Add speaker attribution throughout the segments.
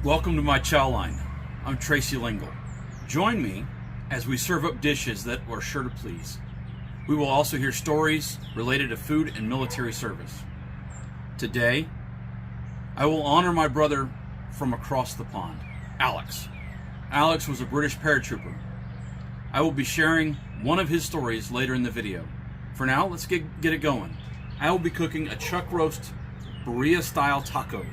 Speaker 1: Welcome to my chow line. I'm Tracy Lingle. Join me as we serve up dishes that are sure to please. We will also hear stories related to food and military service. Today, I will honor my brother from across the pond, Alex. Alex was a British paratrooper. I will be sharing one of his stories later in the video. For now, let's get it going. I will be cooking a chuck roast Birria style taco.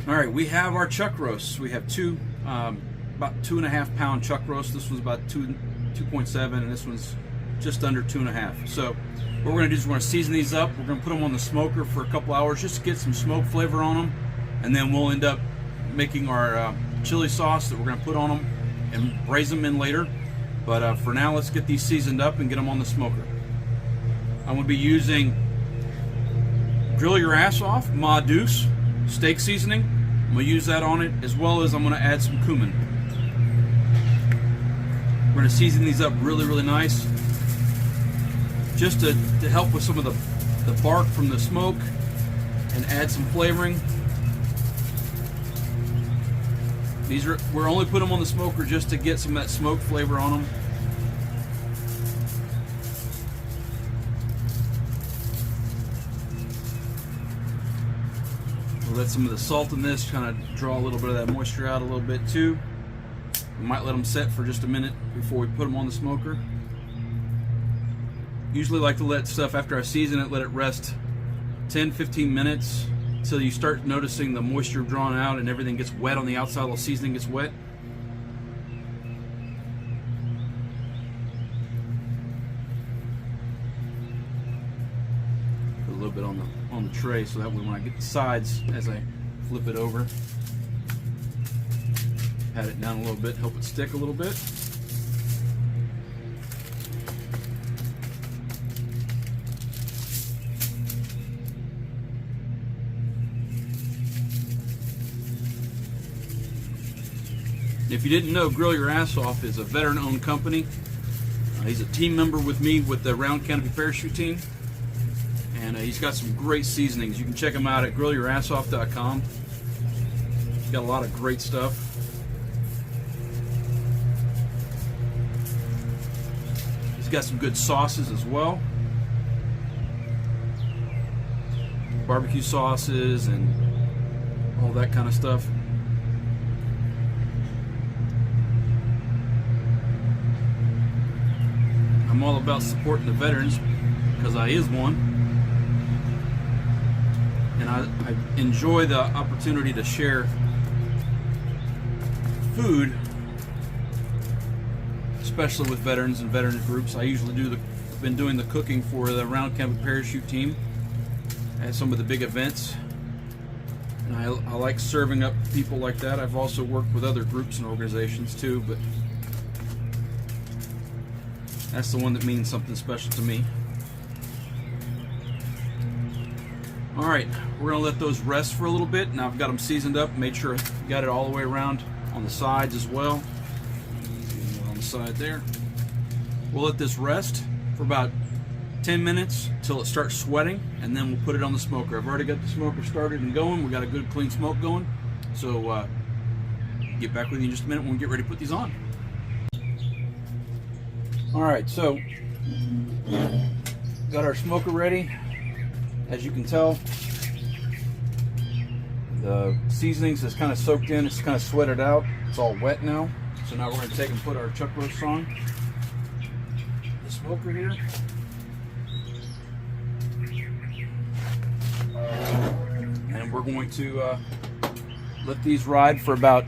Speaker 1: All right, we have our chuck roasts. We have about 2.5 pound chuck roast. This one's about 2.7, and this one's just under 2.5. So what we're gonna do is we're gonna season these up. We're gonna put them on the smoker for a couple hours just to get some smoke flavor on them, and then we'll end up making our chili sauce that we're gonna put on them and braise them in later. But for now, let's get these seasoned up and get them on the smoker. I'm gonna be using Grill Your Ass Off Ma Deuce steak seasoning. I'm going to use that on it, as well as I'm going to add some cumin. We're going to season these up really nice, just to help with some of the bark from the smoke and add some flavoring. We're only putting them on the smoker just to get some of that smoke flavor on them. Let some of the salt in this kind of draw a little bit of that moisture out a little bit too. We might let them set for just a minute before we put them on the smoker. Usually like to let stuff, after I season it, let it rest 10-15 minutes until you start noticing the moisture drawn out and everything gets wet on the outside, the seasoning gets wet. Put a little bit on the tray so that way when I get the sides, as I flip it over, pat it down a little bit, help it stick a little bit. If you didn't know, Grill Your Ass Off is a veteran-owned company. He's a team member with me with the Round Canopy Parachute team. And he's got some great seasonings. You can check him out at grillyourassoff.com. He's got a lot of great stuff. He's got some good sauces as well. Barbecue sauces and all that kind of stuff. I'm all about supporting the veterans because I is one. And I enjoy the opportunity to share food, especially with veterans and veterans groups. I usually been doing the cooking for the Round Canopy Parachute team at some of the big events. And I like serving up people like that. I've also worked with other groups and organizations too, but that's the one that means something special to me. All right, we're gonna let those rest for a little bit. Now I've got them seasoned up, made sure I got it all the way around on the sides as well. On the side there. We'll let this rest for about 10 minutes till it starts sweating, and then we'll put it on the smoker. I've already got the smoker started and going. We got a good clean smoke going. So get back with you in just a minute when we get ready to put these on. All right, so got our smoker ready. As you can tell, the seasonings is kind of soaked in, it's kind of sweated out, it's all wet now. So now we're going to take and put our chuck roast on the smoker here. And we're going to let these ride for about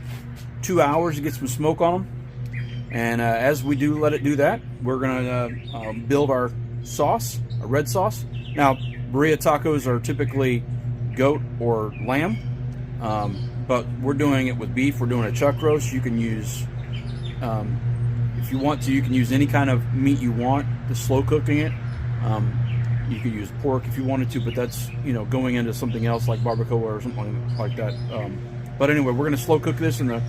Speaker 1: 2 hours to get some smoke on them. And as we do let it do that, we're going to build our sauce, a red sauce. Now, Birria tacos are typically goat or lamb, but we're doing it with beef. We're doing a chuck roast. You can use, if you want to, you can use any kind of meat you want to slow cooking it. You could use pork if you wanted to, but that's, you know, going into something else like barbacoa or something like that. But anyway, we're going to slow cook this, and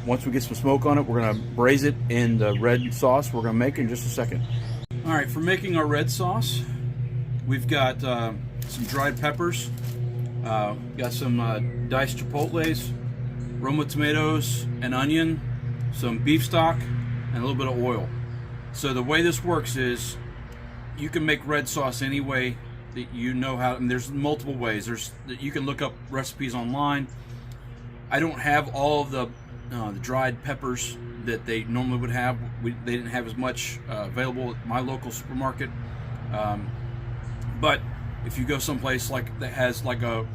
Speaker 1: once we get some smoke on it, we're going to braise it in the red sauce we're going to make in just a second. All right, for making our red sauce, we've got some dried peppers, got some diced chipotles, Roma tomatoes, an onion, some beef stock, and a little bit of oil. So the way this works is you can make red sauce any way that you know how. And there's multiple ways. You can look up recipes online. I don't have all of the dried peppers that they normally would have. They didn't have as much available at my local supermarket. But if you go someplace like that has like a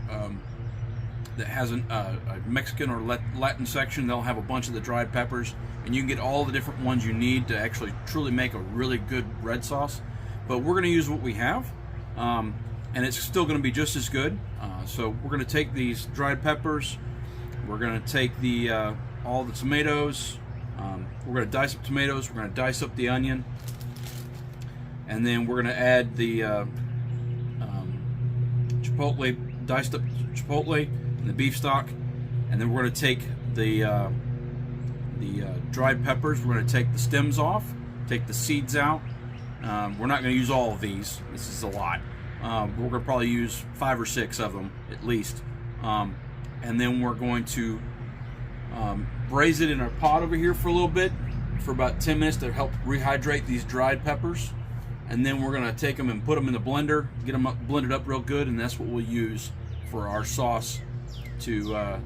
Speaker 1: Mexican or Latin section, they'll have a bunch of the dried peppers, and you can get all the different ones you need to actually truly make a really good red sauce. But we're going to use what we have, and it's still going to be just as good. So we're going to take these dried peppers, we're going to take the all the tomatoes, we're going to dice up tomatoes, we're going to dice up the onion, and then we're going to add the chipotle, diced up chipotle, and the beef stock, and then we're going to take the dried peppers. We're going to take the stems off, take the seeds out. We're not going to use all of these. This is a lot. We're going to probably use 5 or 6 of them at least, and then we're going to braise it in our pot over here for a little bit, for about 10 minutes to help rehydrate these dried peppers. And then we're going to take them and put them in the blender, get them blended up real good, and that's what we'll use for our sauce to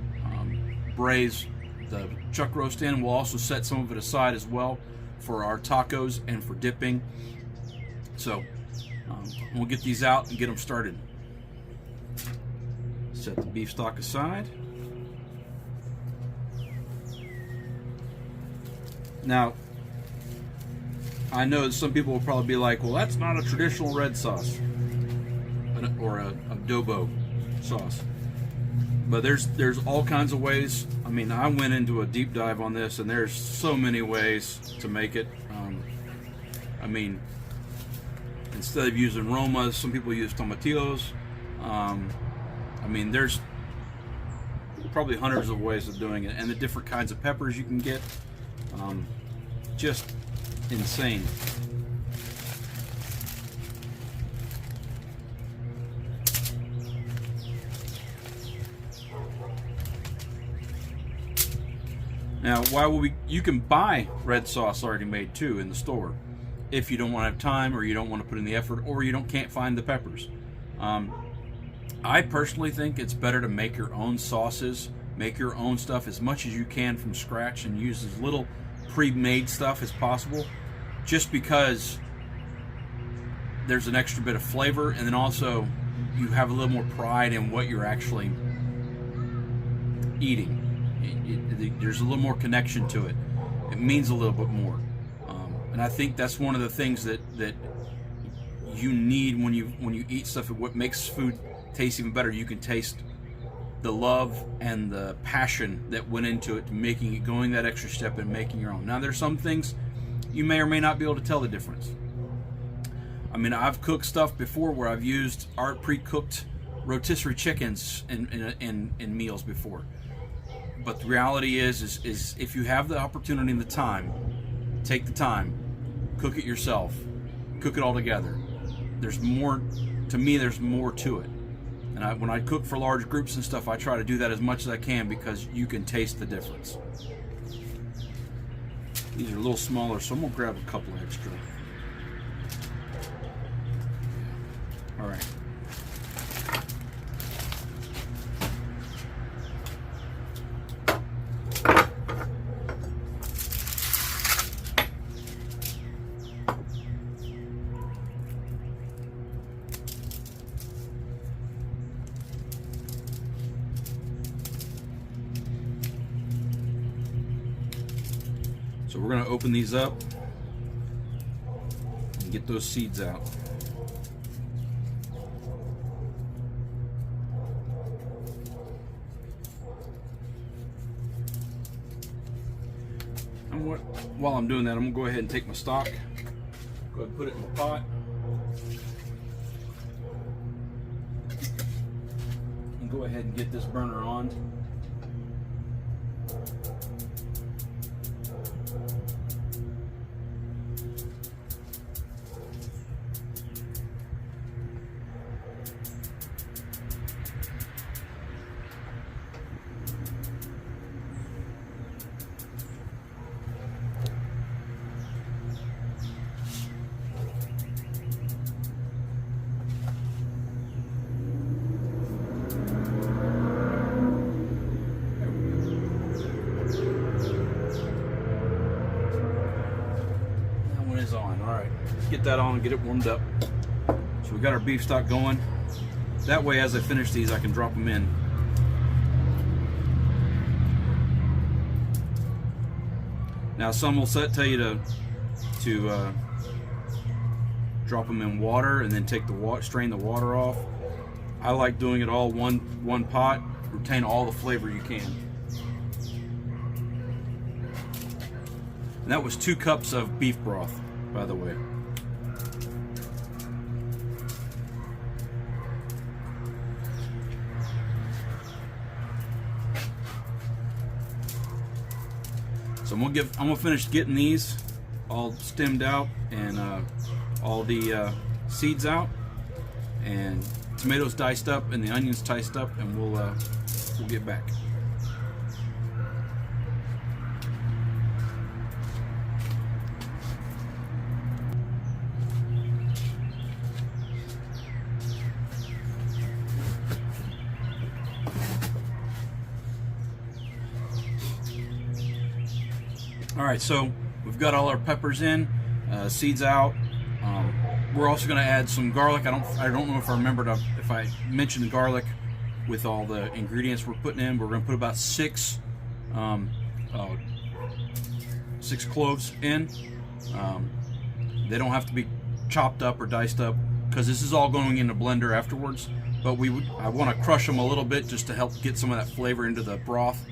Speaker 1: braise the chuck roast in. We'll also set some of it aside as well for our tacos and for dipping. So we'll get these out and get them started. Set the beef stock aside. Now, I know that some people will probably be like, well, that's not a traditional red sauce or a adobo sauce. But there's all kinds of ways. I mean, I went into a deep dive on this, and there's so many ways to make it. I mean, instead of using Romas, some people use tomatillos. I mean, there's probably hundreds of ways of doing it, and the different kinds of peppers you can get. Just insane. Now, you can buy red sauce already made too in the store if you don't want to have time, or you don't want to put in the effort, or you can't find the peppers. I personally think it's better to make your own sauces, make your own stuff as much as you can from scratch, and use as little pre-made stuff as possible, just because there's an extra bit of flavor, and then also you have a little more pride in what you're actually eating. There's a little more connection to it. It means a little bit more, and I think that's one of the things that you need when you eat stuff. What makes food taste even better, you can taste the love and the passion that went into it, to making it, going that extra step and making your own. Now, there's some things you may or may not be able to tell the difference. I mean, I've cooked stuff before where I've used our pre-cooked rotisserie chickens in meals before. But the reality is if you have the opportunity and the time, take the time, cook it yourself, cook it all together. There's more, to me, there's more to it. And when I cook for large groups and stuff, I try to do that as much as I can, because you can taste the difference. These are a little smaller, so I'm going to grab a couple extra. All right. So we're going to open these up and get those seeds out. And while I'm doing that, I'm going to go ahead and take my stock, go ahead and put it in the pot, and go ahead and get this burner on. get that on and get it warmed up. So we got our beef stock going. That way, as I finish these, I can drop them in. Now, some will tell you to drop them in water and then take the strain the water off. I like doing it all one pot. Retain all the flavor you can. And that was 2 cups of beef broth, by the way. So I'm gonna finish getting these all stemmed out and all the seeds out, and tomatoes diced up and the onions diced up, and we'll get back. All right, so we've got all our peppers in, seeds out. We're also going to add some garlic. I don't know if I remembered if I mentioned the garlic with all the ingredients we're putting in. We're going to put about 6 cloves in. They don't have to be chopped up or diced up because this is all going in a blender afterwards. But I want to crush them a little bit just to help get some of that flavor into the broth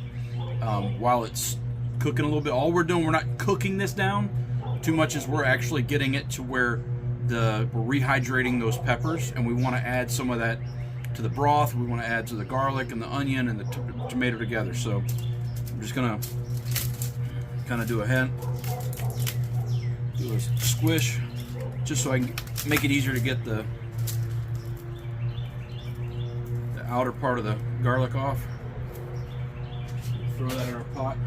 Speaker 1: while it's cooking a little bit. All we're doing, we're not cooking this down too much, as we're actually getting it to where we're rehydrating those peppers, and we want to add some of that to the broth. We want to add to the garlic and the onion and the tomato together. So I'm just gonna kind of do a squish, just so I can make it easier to get the outer part of the garlic off. Throw that in our pot.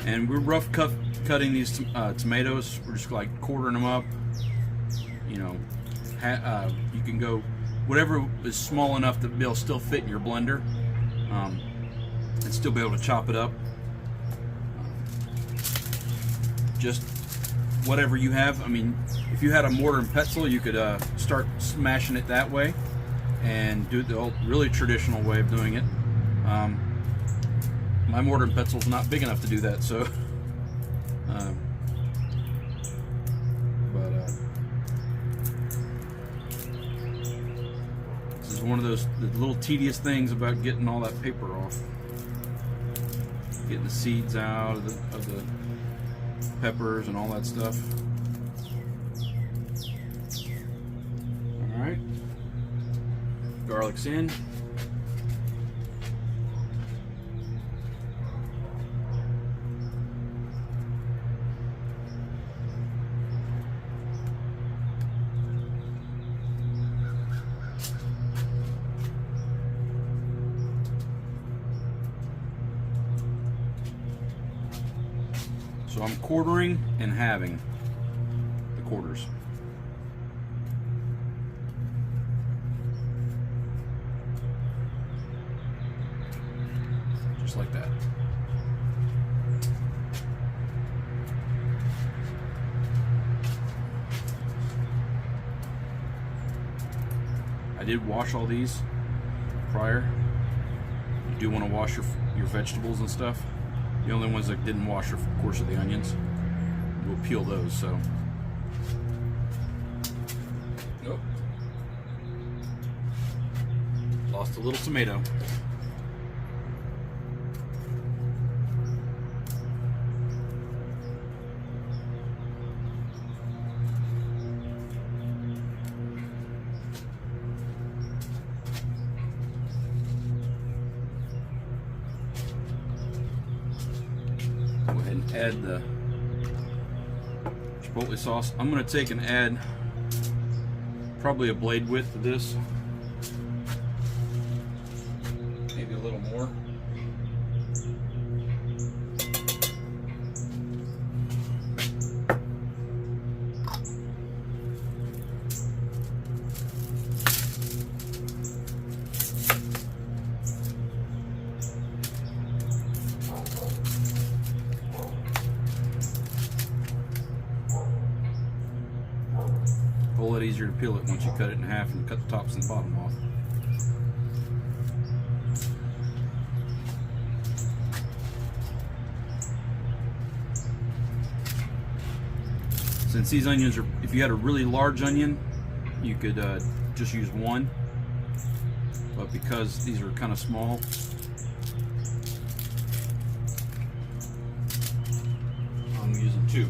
Speaker 1: And we're rough cutting these tomatoes. We're just like quartering them up. You know, you can go whatever is small enough that they'll still fit in your blender, and still be able to chop it up. Just whatever you have. I mean, if you had a mortar and pestle, you could start smashing it that way, and do the old, really traditional way of doing it. My mortar and pestle is not big enough to do that, so this is one of the little tedious things about getting all that paper off, getting the seeds out of the peppers and all that stuff. All right, garlic's in. So I'm quartering and halving the quarters. Just like that. I did wash all these prior. You do want to wash your vegetables and stuff. The only ones that didn't wash are, of course, are the onions. We'll peel those, so. Nope. Lost a little tomato. Go ahead and add the chipotle sauce. I'm going to take and add probably a blade width to this. Maybe a little more. A whole lot easier to peel it once you cut it in half and cut the tops and the bottom off. Since these onions are, if you had a really large onion, you could just use one, but because these are kind of small, I'm using two.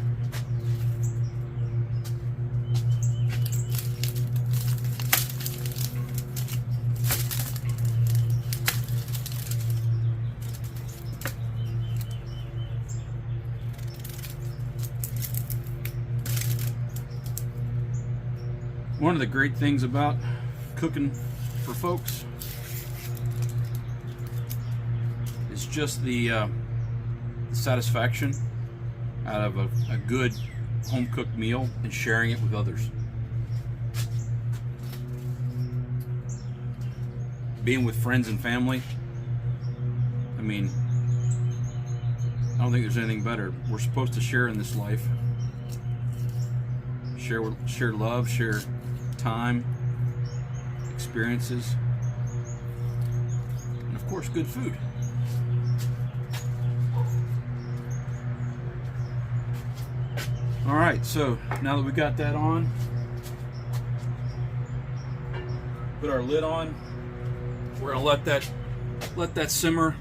Speaker 1: One of the great things about cooking for folks is just the satisfaction out of a good home-cooked meal and sharing it with others. Being with friends and family, I mean, I don't think there's anything better. We're supposed to share in this life. Share love, share time, experiences, and of course good food. Alright, so now that we got that on, put our lid on. We're going to let that simmer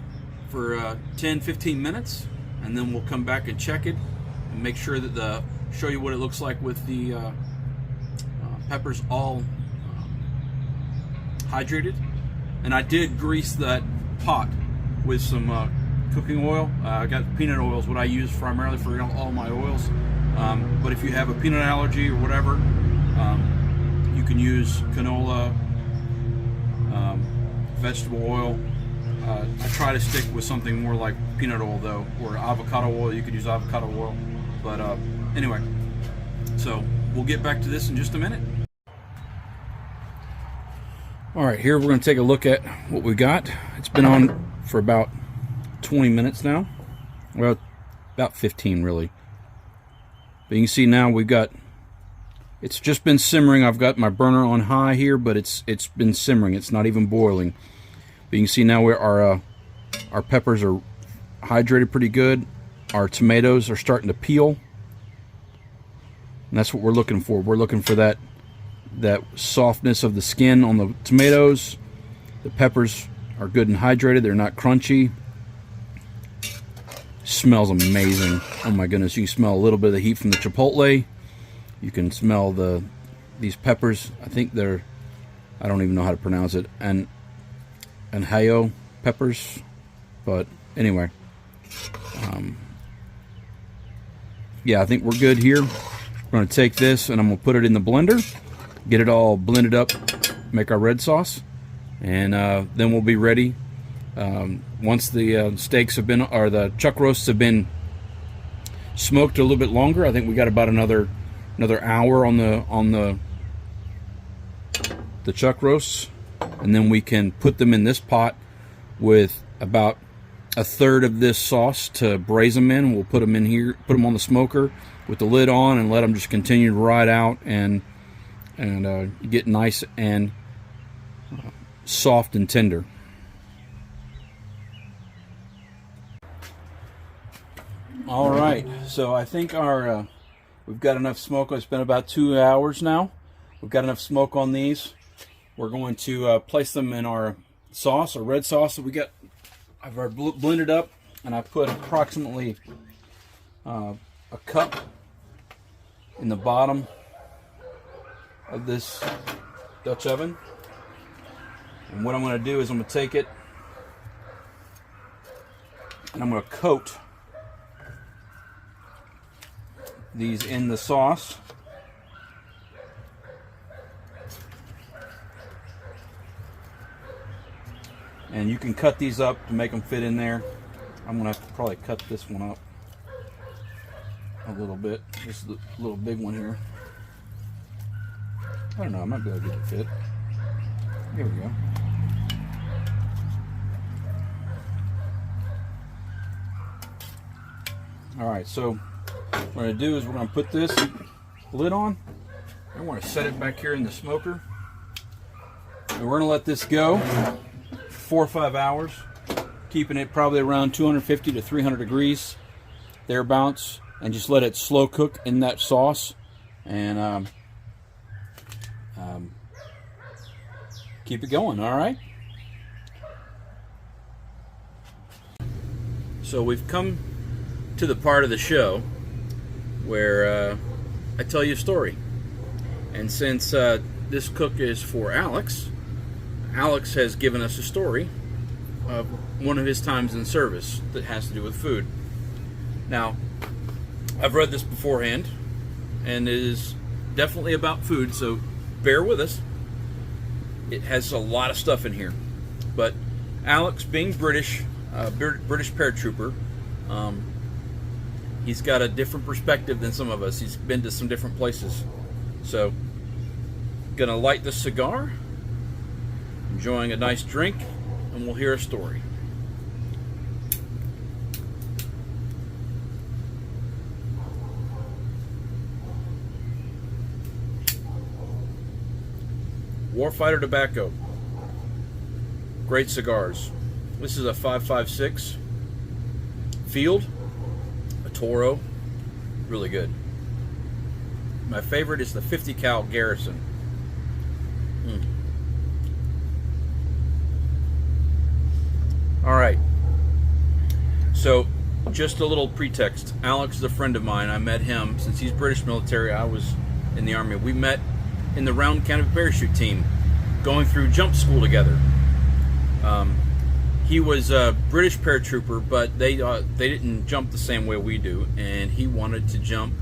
Speaker 1: for 10-15 minutes, and then we'll come back and check it and make sure that show you what it looks like with the peppers all hydrated. And I did grease that pot with some cooking oil. I got peanut oil is what I use primarily for all my oils. But if you have a peanut allergy or whatever, you can use canola, vegetable oil. I try to stick with something more like peanut oil though, or avocado oil. You could use avocado oil. But anyway, so we'll get back to this in just a minute. All right, here we're going to take a look at what we got. It's been on for about 20 minutes now. Well, about 15 really. But you can see now it's just been simmering. I've got my burner on high here, but it's been simmering. It's not even boiling. But you can see now where our peppers are hydrated pretty good. Our tomatoes are starting to peel. And that's what we're looking for. We're looking for that softness of the skin on the tomatoes. The peppers are good and hydrated. They're not crunchy. Smells amazing. Oh my goodness, you can smell a little bit of the heat from the chipotle. You can smell these peppers. I think they're, I don't even know how to pronounce it, and hayo peppers. But anyway, yeah, I think we're good here. We're going to take this and I'm going to put it in the blender, get it all blended up, make our red sauce, and then we'll be ready. Once the steaks have been, or the chuck roasts have been smoked a little bit longer, I think we got about another hour on the chuck roasts, and then we can put them in this pot with about a third of this sauce to braise them in. We'll put them in here, put them on the smoker with the lid on, and let them just continue to ride out and get nice and soft and tender. All right, so I think we've got enough smoke. It's been about 2 hours now. We've got enough smoke on these. We're going to place them in our sauce, our red sauce that we got. I've blended up, and I put approximately a cup in the bottom of this Dutch oven. And what I'm going to do is I'm going to take it and I'm going to coat these in the sauce. And you can cut these up to make them fit in there. I'm going to probably cut this one up a little bit. This is a little big one here. I don't know, I might be able to get it to fit. Here we go. Alright, so what we're going to do is we're going to put this lid on, I want to set it back here in the smoker. And we're going to let this go 4 or 5 hours, keeping it probably around 250 to 300 degrees, thereabouts, and just let it slow cook in that sauce. And keep it going, all right? So we've come to the part of the show where I tell you a story. And since this cook is for Alex, Alex has given us a story of one of his times in service that has to do with food. Now, I've read this beforehand, and it is definitely about food, so bear with us. It has a lot of stuff in here. But Alex, being British paratrooper, he's got a different perspective than some of us. He's been to some different places. So, gonna light the cigar, enjoying a nice drink, and we'll hear a story. Warfighter Tobacco. Great cigars. This is a 556 Field, a Toro, really good. My favorite is the 50 cal Garrison. All right. So, just a little pretext. Alex is a friend of mine. I met him since he's British military. I was in the Army. We met in the round canopy parachute team, going through jump school together. He was a British paratrooper, but they didn't jump the same way we do, and he wanted to jump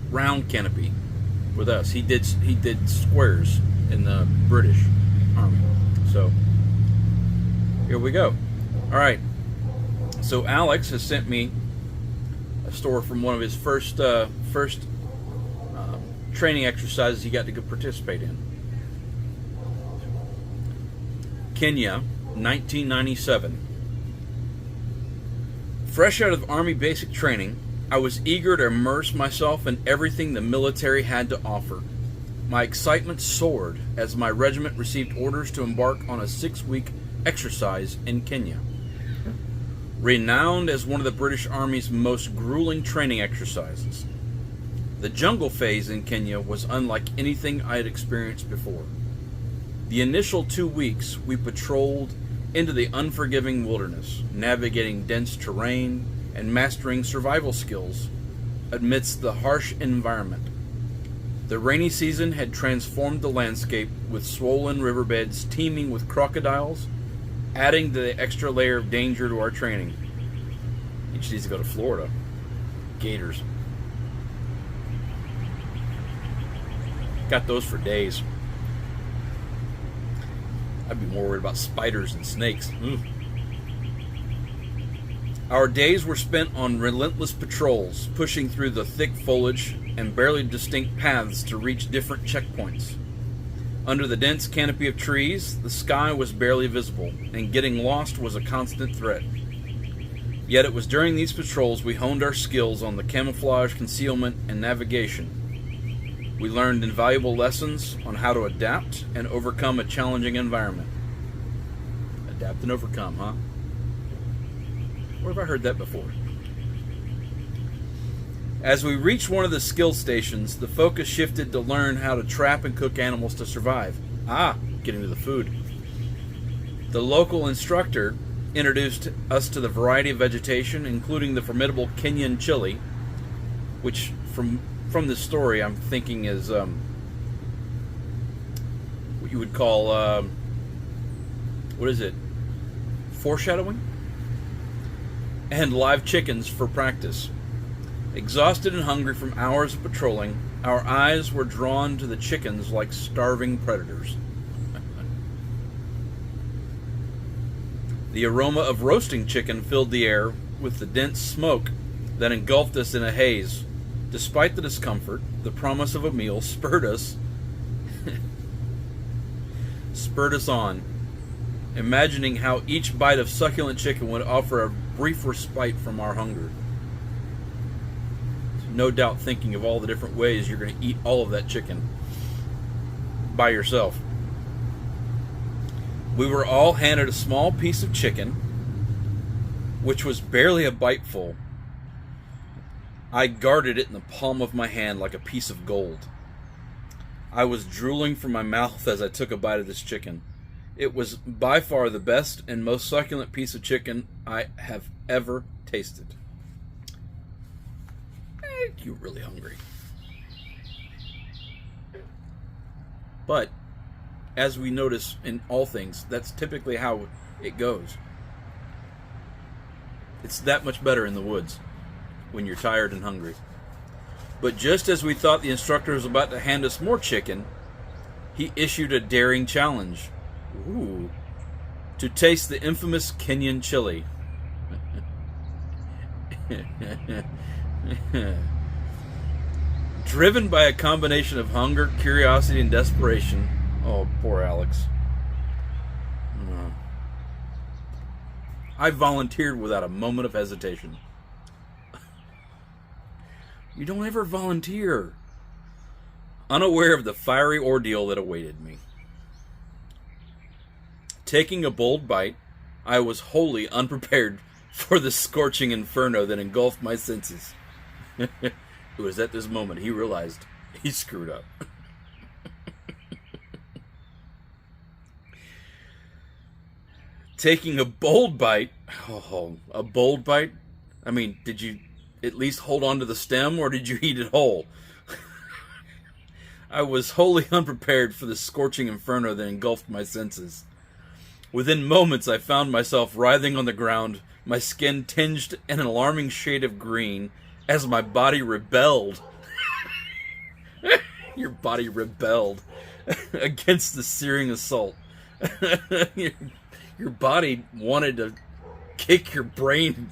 Speaker 1: round canopy with us. He did squares in the British Army. So here we go. All right. So Alex has sent me a story from one of his first training exercises he got to go participate in. Kenya, 1997. Fresh out of Army basic training, I was eager to immerse myself in everything the military had to offer. My excitement soared as my regiment received orders to embark on a 6-week exercise in Kenya. Renowned as one of the British Army's most grueling training exercises, the jungle phase in Kenya was unlike anything I had experienced before. The initial 2 weeks, we patrolled into the unforgiving wilderness, navigating dense terrain and mastering survival skills amidst the harsh environment. The rainy season had transformed the landscape, with swollen riverbeds teeming with crocodiles, adding to the extra layer of danger to our training. He just needs to go to Florida. Gators. Got those for days. I'd be more worried about spiders and snakes. Our days were spent on relentless patrols, pushing through the thick foliage and barely distinct paths to reach different checkpoints. Under the dense canopy of trees, the sky was barely visible, and getting lost was a constant threat. Yet it was during these patrols we honed our skills on the camouflage, concealment, and navigation. We learned invaluable lessons on how to adapt and overcome a challenging environment. Adapt and overcome, huh? Where have I heard that before? As we reached one of the skill stations, the focus shifted to learn how to trap and cook animals to survive. Getting to the food. The local instructor introduced us to the variety of vegetation, including the formidable Kenyan chili, which from this story I'm thinking is what you would call what is it? Foreshadowing? And live chickens for practice. Exhausted and hungry from hours of patrolling, our eyes were drawn to the chickens like starving predators. The aroma of roasting chicken filled the air with the dense smoke that engulfed us in a haze. Despite the discomfort, the promise of a meal spurred us on, imagining how each bite of succulent chicken would offer a brief respite from our hunger. no doubt thinking of all the different ways you're going to eat all of that chicken by yourself. We were all handed a small piece of chicken, which was barely a bite full. I guarded it in the palm of my hand like a piece of gold. I was drooling from my mouth as I took a bite of this chicken. It was by far the best and most succulent piece of chicken I have ever tasted. You're really hungry. But, as we notice in all things, that's typically how it goes. It's that much better in the woods when you're tired and hungry. But just as we thought the instructor was about to hand us more chicken, he issued a daring challenge. Ooh. To taste the infamous Kenyan chili. Driven by a combination of hunger, curiosity, and desperation. Oh, poor Alex. I volunteered without a moment of hesitation. You don't ever volunteer. Unaware of the fiery ordeal that awaited me. Taking a bold bite, I was wholly unprepared for the scorching inferno that engulfed my senses. It was at this moment he realized he screwed up. Taking a bold bite. Oh, a bold bite? I mean, did you at least hold on to the stem, or did you eat it whole? I was wholly unprepared for the scorching inferno that engulfed my senses. Within moments, I found myself writhing on the ground, my skin tinged an alarming shade of green, as my body rebelled. Your body rebelled against the searing assault. Your body wanted to kick your brain.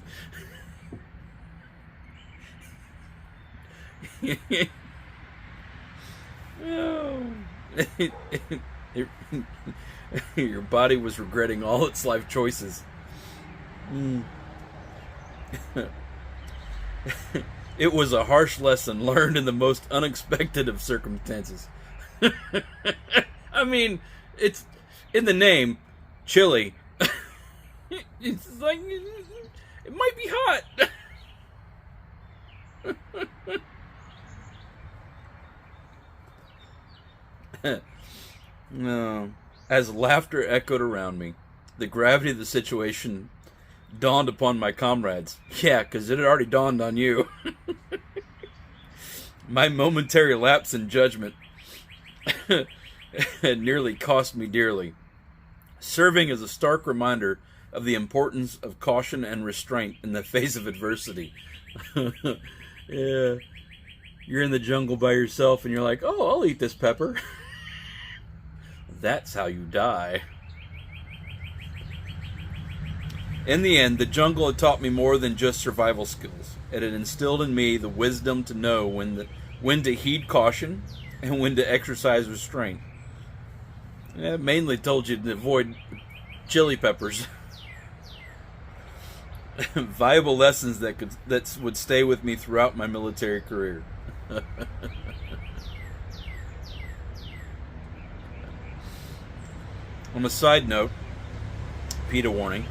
Speaker 1: Your body was regretting all its life choices. It was a harsh lesson learned in the most unexpected of circumstances. I mean, it's in the name, chili. It's like, it might be hot. No. As laughter echoed around me, the gravity of the situation dawned upon my comrades. Yeah, because it had already dawned on you. My momentary lapse in judgment had nearly cost me dearly, serving as a stark reminder of the importance of caution and restraint in the face of adversity. Yeah, you're in the jungle by yourself and you're like, oh, I'll eat this pepper. That's how you die. In the end, the jungle had taught me more than just survival skills. It had instilled in me the wisdom to know when to heed caution and when to exercise restraint. It mainly told you to avoid chili peppers. Viable lessons that would stay with me throughout my military career. On a side note, PETA warning,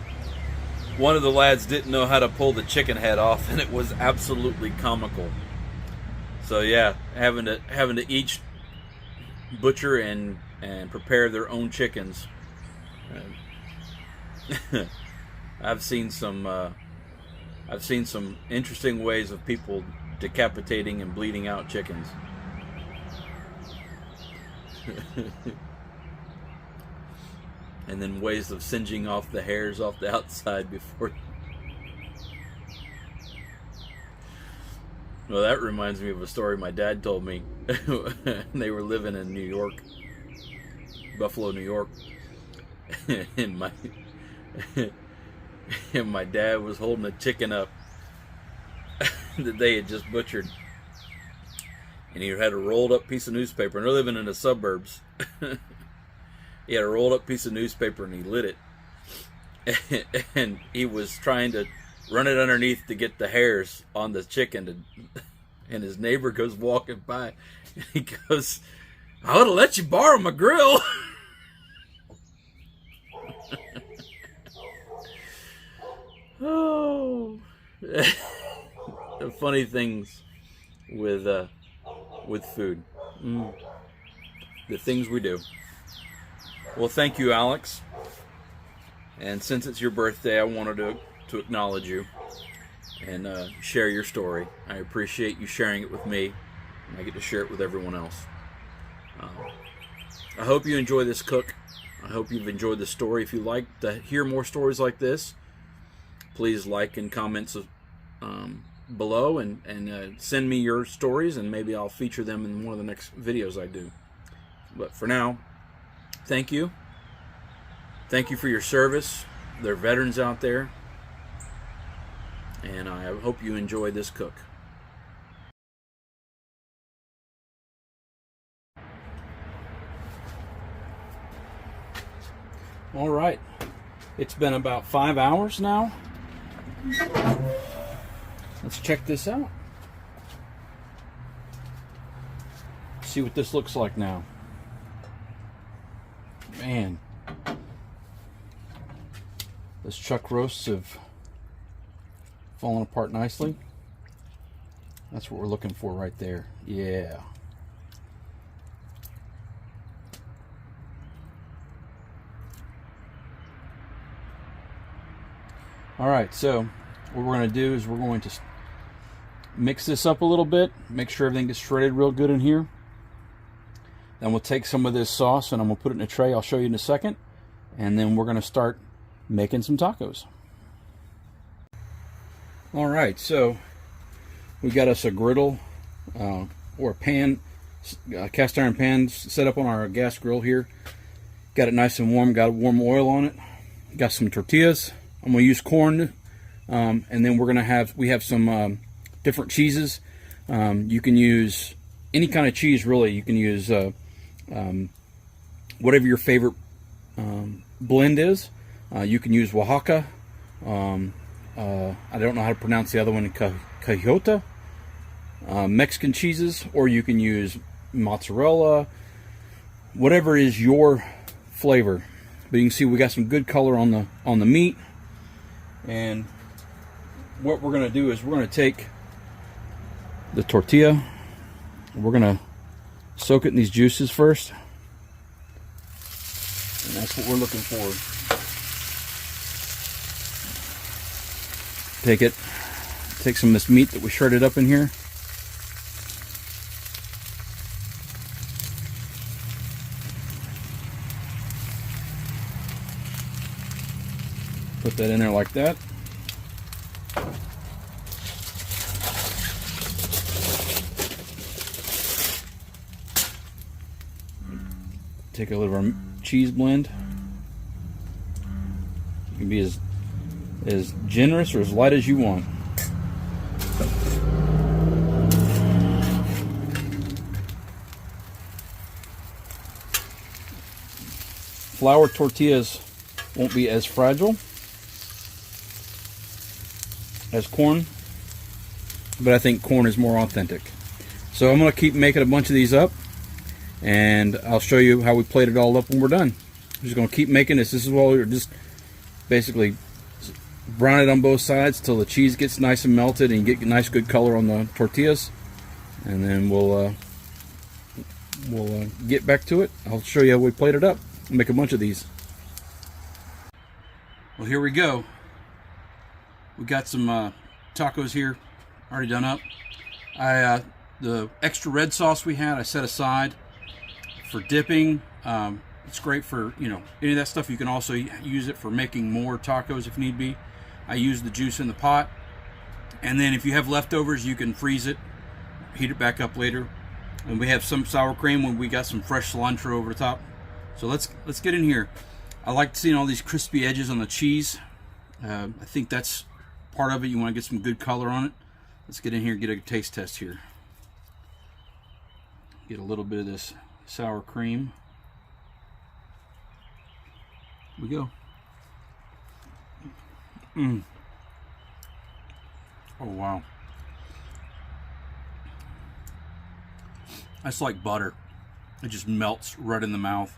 Speaker 1: one of the lads didn't know how to pull the chicken head off, and it was absolutely comical. So yeah, having to each butcher and prepare their own chickens. I've seen some interesting ways of people decapitating and bleeding out chickens. And then ways of singeing off the hairs off the outside before. Well, that reminds me of a story my dad told me. They were living in New York, Buffalo, New York, and my dad was holding a chicken up that they had just butchered, and he had a rolled up piece of newspaper, and they're living in the suburbs. He had a rolled up piece of newspaper and he lit it, and he was trying to run it underneath to get the hairs on the chicken and his neighbor goes walking by, and he goes, "I ought to let you borrow my grill." Oh, the funny things with food, the things we do. Well, thank you, Alex. And since it's your birthday, I wanted to acknowledge you and share your story. I appreciate you sharing it with me, and I get to share it with everyone else. I hope you enjoy this cook. I hope you've enjoyed the story. If you'd like to hear more stories like this, please like and comment below, and send me your stories, and maybe I'll feature them in one of the next videos I do. But for now, thank you. Thank you for your service. There are veterans out there, and I hope you enjoy this cook. All right, it's been about 5 hours now. Let's check this out. See what this looks like now. Man, those chuck roasts have fallen apart nicely. That's what we're looking for right there. Yeah. All right, so what we're going to do is we're going to mix this up a little bit, make sure everything gets shredded real good in here. Then we'll take some of this sauce and I'm going to put it in a tray. I'll show you in a second. And then we're going to start making some tacos. All right, so we got us a griddle or a pan, a cast iron pan set up on our gas grill here. Got it nice and warm, got warm oil on it. Got some tortillas. I'm going to use corn, and then we have some different cheeses. You can use any kind of cheese, really. You can use whatever your favorite blend is. You can use Oaxaca. I don't know how to pronounce the other one, Cajota. Mexican cheeses, or you can use mozzarella. Whatever is your flavor. But you can see we got some good color on the meat. And what we're going to do is we're going to take the tortilla, and we're going to soak it in these juices first. And that's what we're looking for. Take some of this meat that we shredded up in here. Put that in there like that. Take a little of our cheese blend. You can be as generous or as light as you want. Flour tortillas won't be as fragile as corn, but I think corn is more authentic. So I'm going to keep making a bunch of these up, and I'll show you how we plate it all up when we're done. I'm just going to keep making this. This is what we're just basically brown it on both sides till the cheese gets nice and melted and you get nice good color on the tortillas, and then we'll get back to it. I'll show you how we plate it up. I'll make a bunch of these. Well, here we go. We got some tacos here already done up. The extra red sauce we had I set aside for dipping. It's great for, you know, any of that stuff. You can also use it for making more tacos if need be. I use the juice in the pot, and then if you have leftovers, you can freeze it, heat it back up later. And we have some sour cream when we got some fresh cilantro over the top. So let's get in here. I like seeing all these crispy edges on the cheese. I think that's part of it. You want to get some good color on it. Let's get in here and get a taste test here. Get a little bit of this sour cream. Here we go. Oh wow. That's like butter. It just melts right in the mouth.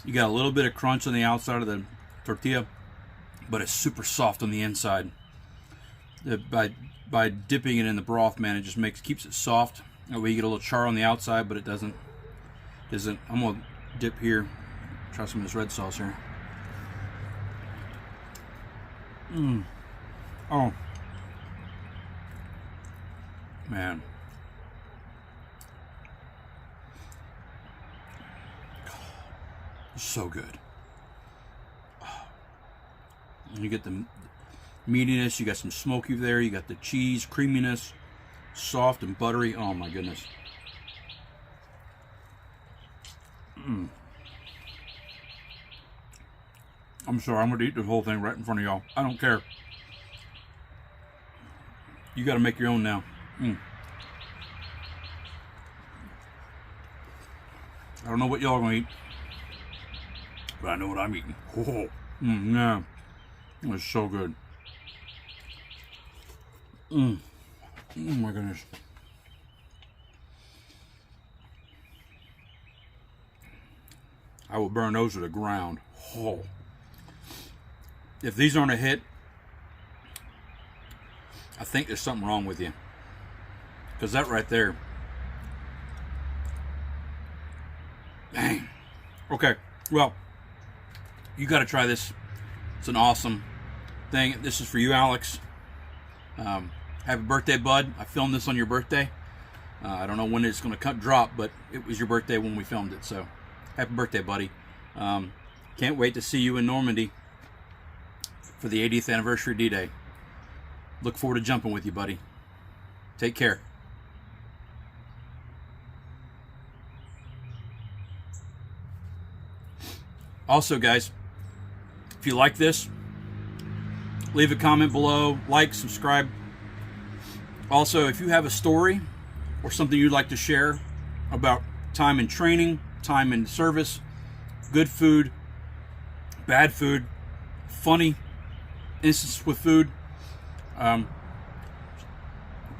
Speaker 1: You got a little bit of crunch on the outside of the tortilla, but it's super soft on the inside. By dipping it in the broth, man, it just keeps it soft. That way you get a little char on the outside, but it doesn't. I'm gonna dip here. Try some of this red sauce here. Oh, man. So good. You get the meatiness, you got some smoky there, you got the cheese, creaminess, soft and buttery. Oh my goodness. I'm sorry, I'm gonna eat this whole thing right in front of y'all. I don't care. You gotta make your own now. I don't know what y'all are gonna eat, but I know what I'm eating. Oh, yeah. It's so good. Oh my goodness. I will burn those to the ground. Oh. If these aren't a hit, I think there's something wrong with you. Because that right there. Dang. Okay, well, you got to try this. It's an awesome thing. This is for you, Alex. Happy birthday, bud. I filmed this on your birthday. I don't know when it's going to drop, but it was your birthday when we filmed it. So, happy birthday, buddy. Can't wait to see you in Normandy for the 80th anniversary D-Day. Look forward to jumping with you, buddy. Take care. Also, guys, if you like this, leave a comment below, like, subscribe. Also, if you have a story or something you'd like to share about time in training, time in service, good food, bad food, funny instances with food,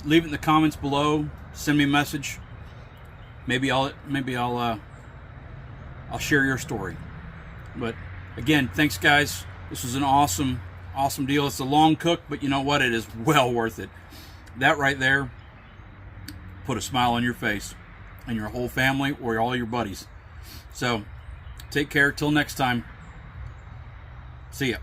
Speaker 1: leave it in the comments below. Send me a message. Maybe I'll share your story. But again, thanks, guys. This was an awesome deal. It's a long cook, but you know what? It is well worth it. That right there put a smile on your face and your whole family or all your buddies. So take care. Till next time. See ya.